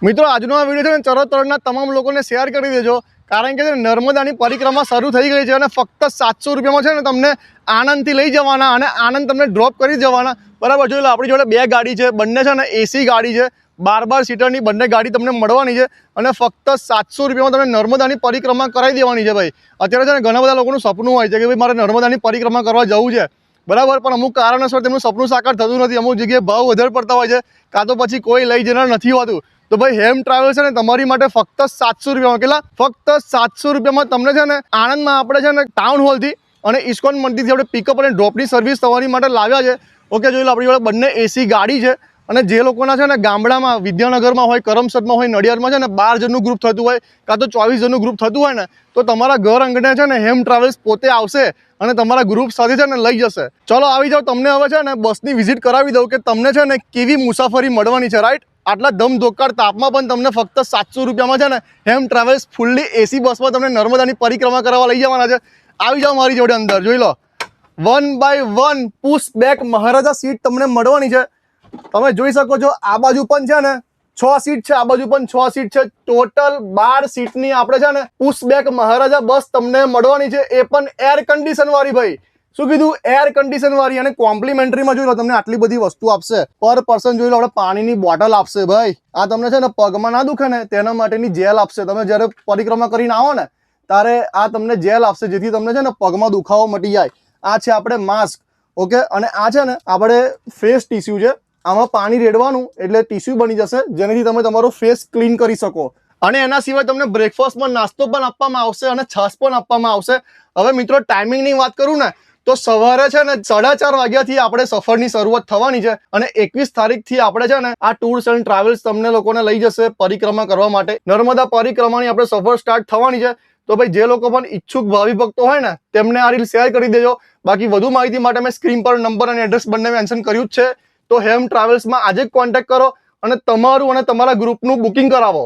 મિત્રો આજનો આ વિડીયો છે ને ચરોતરના તમામ લોકોને શેર કરી દેજો, કારણ કે નર્મદાની પરિક્રમા શરૂ થઈ ગઈ છે અને ફક્ત 700 રૂપિયામાં છે ને તમને આણંદથી લઈ જવાના અને આણંદ તમને ડ્રોપ કરી જવાના. બરાબર, જોઈ લો આપણી જોડે બે ગાડી છે, બંને છે ને એસી ગાડી છે, 12 સીટરની બંને ગાડી તમને મળવાની છે અને ફક્ત 700 રૂપિયામાં તમને નર્મદાની પરિક્રમા કરાવી દેવાની છે. ભાઈ અત્યારે છે ને ઘણા બધા લોકોનું સપનું હોય છે કે ભાઈ મારે નર્મદાની પરિક્રમા કરવા જવું છે, બરાબર, પણ અમુક કારણોસર તેમનું સપનું સાકાર થતું નથી. અમુક જગ્યાએ ભાવ વધારે પડતા હોય છે, કાં તો પછી કોઈ લઈ જનાર નથી હોતું. તો ભાઈ હેમ ટ્રાવેલ્સ છે ને તમારી માટે ફક્ત 700 રૂપિયામાં, કેટલા? ફક્ત 700 રૂપિયામાં તમને છે ને આણંદમાં આપણે છે ને ટાઉન હોલથી અને ઇસ્કોન મંદિરથી આપણે પિકઅપ અને ડ્રોપની સર્વિસ તમારી માટે લાવ્યા છે. ઓકે, જોઈ લો આપણી જોડે બંને એસી ગાડી છે અને જે લોકોના છે ને ગામડામાં વિદ્યાનગરમાં હોય, કરમસદમાં હોય, નડિયાદમાં છે ને 12 જણનું ગ્રુપ થતું હોય, કાં તો 24 જણનું ગ્રુપ થતું હોય ને, તો તમારા ઘર આંગણે છે ને હેમ ટ્રાવેલ્સ પોતે આવશે અને તમારા ગ્રુપ સાથે છે ને લઈ જશે. ચલો આવી જાઓ, તમને હવે છે ને બસની વિઝિટ કરાવી દઉં કે તમને છે ને કેવી મુસાફરી મળવાની છે. રાઈટ, આટલા ધમધોકાર તાપમાં પણ તમને ફક્ત 700 રૂપિયામાં છે ને હેમ ટ્રાવેલ્સ ફૂલ્લી એસી બસમાં તમને નર્મદાની પરિક્રમા કરવા લઈ જવાના છે. આવી જાઓ મારી જોડે અંદર, જોઈ લો 1 by 1 push back Maharaja seat તમને મળવાની છે. તમે જોઈ શકો છો આ બાજુ પણ છે ને 6 સીટ છે, આ બાજુ પણ 6 સીટ છે. ટોટલ 12 સીટની આપણે છે ને પુશ બેક મહારાજા બસ તમને મળવાની છે, એ પણ એર કન્ડિશન વાળી. ભાઈ શું કીધું? એર કન્ડિશન વાળી. અને કોમ્પ્લિમેન્ટરીમાં જોઈ લો તમને આટલી બધી વસ્તુ આપશે. પર પર્સન જોઈ લો આપણે પાણીની બોટલ આપશે. ભાઈ આ તમને છે ને પગમાં ના દુખે ને તેના માટેની જેલ આપશે. તમે જ્યારે પરિક્રમા કરીને આવો ને ત્યારે આ તમને જેલ આપશે, જેથી તમને છે ને પગમાં દુખાવો મટી જાય. આ છે આપણે માસ્ક. ઓકે, અને આ છે ને આપણે ફેસ ટીસ્યુ છે. આમાં પાણી રેડવાનું એટલે ટીસ્યુ બની જશે, જેનાથી તમે તમારો ફેસ ક્લીન કરી શકો. અને એના સિવાય તમને બ્રેકફાસ્ટમાં નાસ્તો પણ આપવામાં આવશે અને છાશ પણ આપવામાં આવશે. હવે મિત્રો ટાઈમિંગની વાત કરું ને તો સવારે છે ને 4:30 વાગ્યાથી આપણે સફરની શરૂઆત થવાની છે અને 21 તારીખથી આપણે છે ને આ ટૂર્સ એન્ડ ટ્રાવેલ્સ તમને લોકોને લઈ જશે પરિક્રમા કરવા માટે. નર્મદા પરિક્રમાની આપણે સફર સ્ટાર્ટ થવાની છે. તો ભાઈ જે લોકો પણ ઈચ્છુક ભાવિ ભક્તો હોય ને તેમને આ રીલ શેર કરી દેજો. બાકી વધુ માહિતી માટે મેં સ્ક્રીન પર નંબર અને એડ્રેસ બંને મેન્શન કર્યું જ છે. તો હેમ ટ્રાવેલ્સમાં આજે જ કોન્ટેક્ટ કરો અને તમારું અને તમારા ગ્રુપનું બુકિંગ કરાવો.